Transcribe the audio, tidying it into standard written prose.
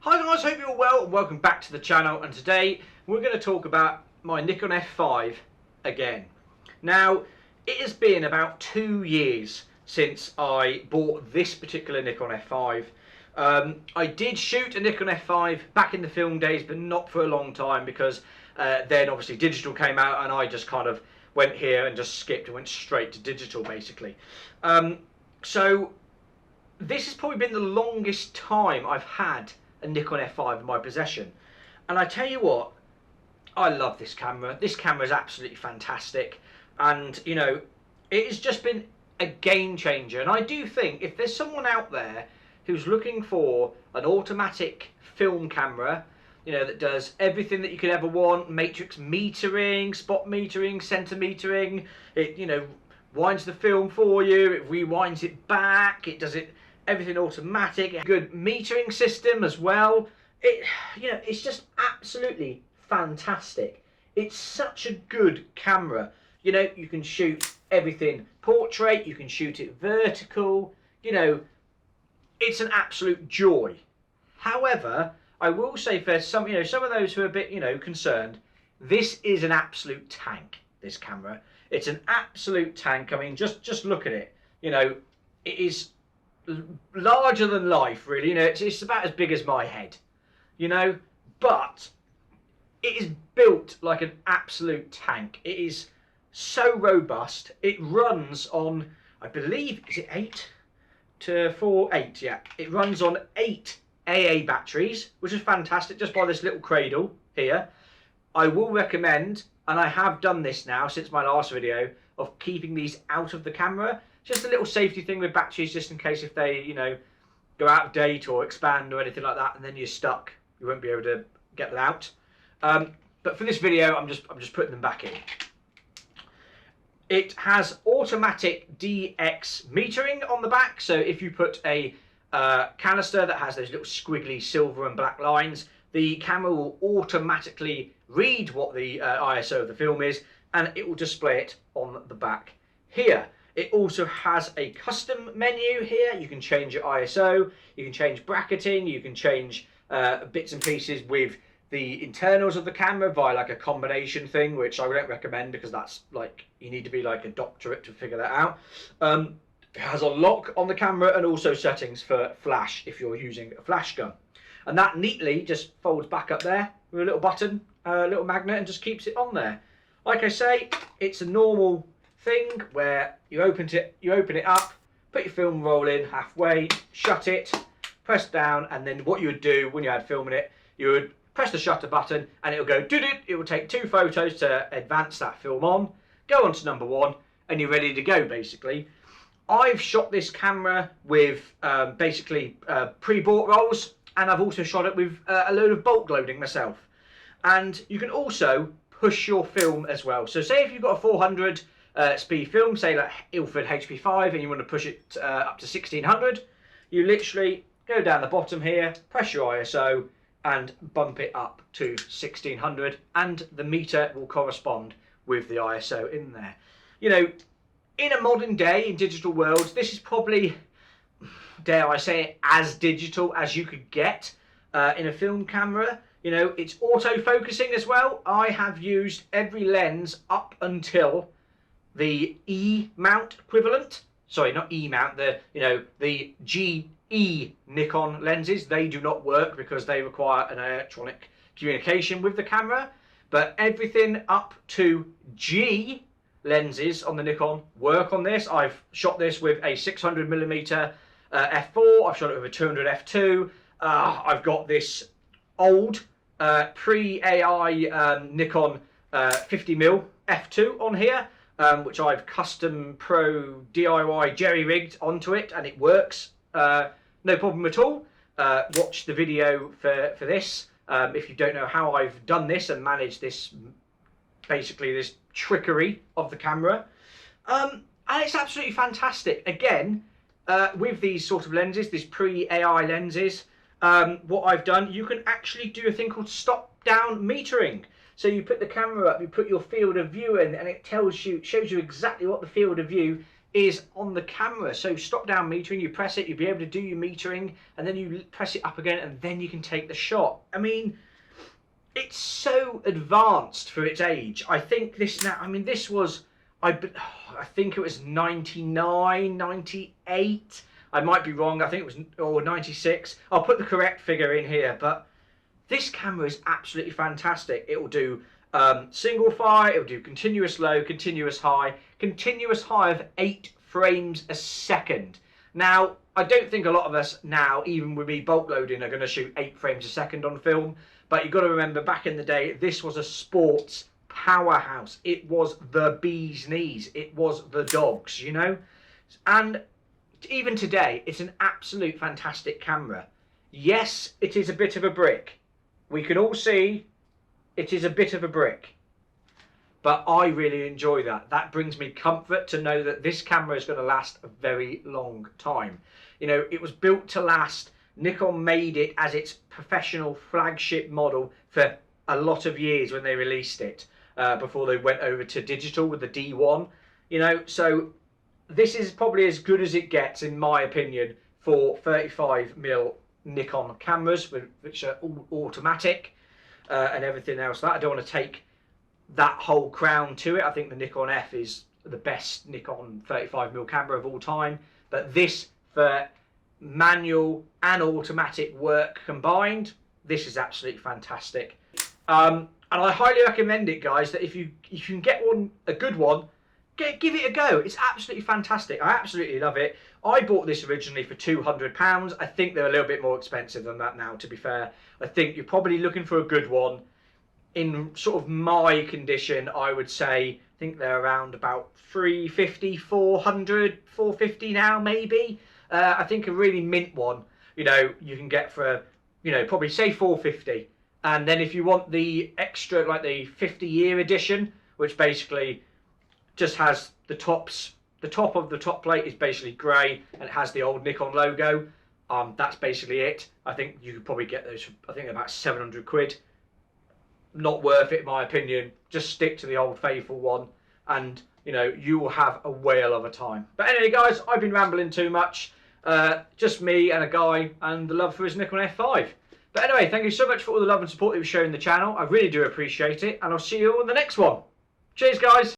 Hi guys, hope you're all well and welcome back to the channel, and today we're going to talk about my Nikon F5 again. Now, it has been about 2 years since I bought this particular Nikon F5. I did shoot a Nikon F5 back in the film days, but not for a long time because then obviously digital came out and I just kind of went here and just skipped and went straight to digital basically. So this has probably been the longest time I've had a Nikon F5 in my possession, and I tell you what, I love this camera. This camera is absolutely fantastic, and you know, it has just been a game changer. And I do think if there's someone out there who's looking for an automatic film camera, you know, that does everything that you could ever want, matrix metering, spot metering, center metering, it, you know, winds the film for you, it rewinds it back, it does it everything automatic, a good metering system as well. It, you know, it's just absolutely fantastic. It's such a good camera. You know, you can shoot everything portrait, you can shoot it vertical, you know, it's an absolute joy. However, I will say for some, you know, some of those who are a bit, you know, concerned, this is an absolute tank, this camera. It's an absolute tank. I mean, just look at it. You know, it is larger than life, really. You know, it's about as big as my head, you know, but it is built like an absolute tank. It is so robust. It runs on, I believe, is it 8 to 8? Yeah, it runs on 8 AA batteries, which is fantastic, just by this little cradle here. I will recommend, and I have done this now since my last video, of keeping these out of the camera. Just a little safety thing with batteries, just in case if they, you know, go out of date or expand or anything like that, and then you're stuck, you won't be able to get them out. But for this video, I'm just putting them back in. It has automatic DX metering on the back, so if you put a canister that has those little squiggly silver and black lines, the camera will automatically read what the ISO of the film is, and it will display it on the back here. It also has a custom menu here. You can change your ISO, you can change bracketing, you can change bits and pieces with the internals of the camera via like a combination thing, which I don't recommend because that's like, you need to be like a doctorate to figure that out. It has a lock on the camera and also settings for flash if you're using a flash gun. And that neatly just folds back up there with a little button, a little magnet, and just keeps it on there. Like I say, it's a normal thing where you open it up, put your film roll in halfway, shut it, press down, and then what you would do when you had filming it, you would press the shutter button and it'll go doo-doo. It will take 2 photos to advance that film on, go on to number 1, and you're ready to go basically. I've shot this camera with basically pre-bought rolls, and I've also shot it with a load of bulk loading myself. And you can also push your film as well. So say if you've got a 400 speed film, say like Ilford HP5, and you want to push it up to 1600, you literally go down the bottom here, press your ISO, and bump it up to 1600, and the meter will correspond with the ISO in there. You know, in a modern day, in digital worlds, this is probably, dare I say it, as digital as you could get in a film camera. You know, it's auto-focusing as well. I have used every lens up until the E mount equivalent. Sorry, not E mount, the, you know, the GE Nikon lenses. They do not work because they require an electronic communication with the camera. But everything up to G lenses on the Nikon work on this. I've shot this with a 600mm f4. I've shot it with a 200 f2. I've got this old pre-AI Nikon 50mm f2 on here, which I've custom pro DIY jerry-rigged onto it, and it works no problem at all. Watch the video for this if you don't know how I've done this and managed this, basically this trickery of the camera. And it's absolutely fantastic. Again, with these sort of lenses, these pre-AI lenses, what I've done, you can actually do a thing called stop-down metering. So you put the camera up, you put your field of view in, and it tells you, shows you exactly what the field of view is on the camera. So stop down metering, you press it, you'll be able to do your metering, and then you press it up again, and then you can take the shot. I mean, it's so advanced for its age. I think this now, I mean, this was, I think it was 99, 98. I might be wrong. I think it was, or 96. I'll put the correct figure in here, but this camera is absolutely fantastic. It will do single fire, it will do continuous low, continuous high of 8 frames a second. Now, I don't think a lot of us now, even with me bulk loading, are going to shoot 8 frames a second on film. But you've got to remember, back in the day, this was a sports powerhouse. It was the bee's knees. It was the dogs, you know. And even today, it's an absolute fantastic camera. Yes, it is a bit of a brick. We can all see it is a bit of a brick. But I really enjoy that. That brings me comfort to know that this camera is going to last a very long time. You know, it was built to last. Nikon made it as its professional flagship model for a lot of years when they released it, before they went over to digital with the D1. You know, so this is probably as good as it gets, in my opinion, for 35mm Nikon cameras, which are all automatic and everything else. That I don't want to take that whole crown to it. I think the Nikon F is the best Nikon 35mm camera of all time, but this, for manual and automatic work combined, this is absolutely fantastic. And I highly recommend it, guys, that if you can get one, a good one, give it a go. It's absolutely fantastic. I absolutely love it. I bought this originally for £200. I think they're a little bit more expensive than that now, to be fair. I think you're probably looking for a good one. In sort of my condition, I would say, I think they're around about 350, 400, 450 now, maybe. I think a really mint one, you know, you can get for, you know, probably say 450. And then if you want the extra, like the 50-year edition, which basically just has the tops, the top of the top plate is basically grey and it has the old Nikon logo. That's basically it. I think you could probably get those for, I think, about 700 quid. Not worth it, in my opinion. Just stick to the old faithful one, and you know, you will have a whale of a time. But anyway, guys, I've been rambling too much. Just me and a guy and the love for his Nikon F5. But anyway, thank you so much for all the love and support that you've shown the channel. I really do appreciate it, and I'll see you on the next one. Cheers, guys.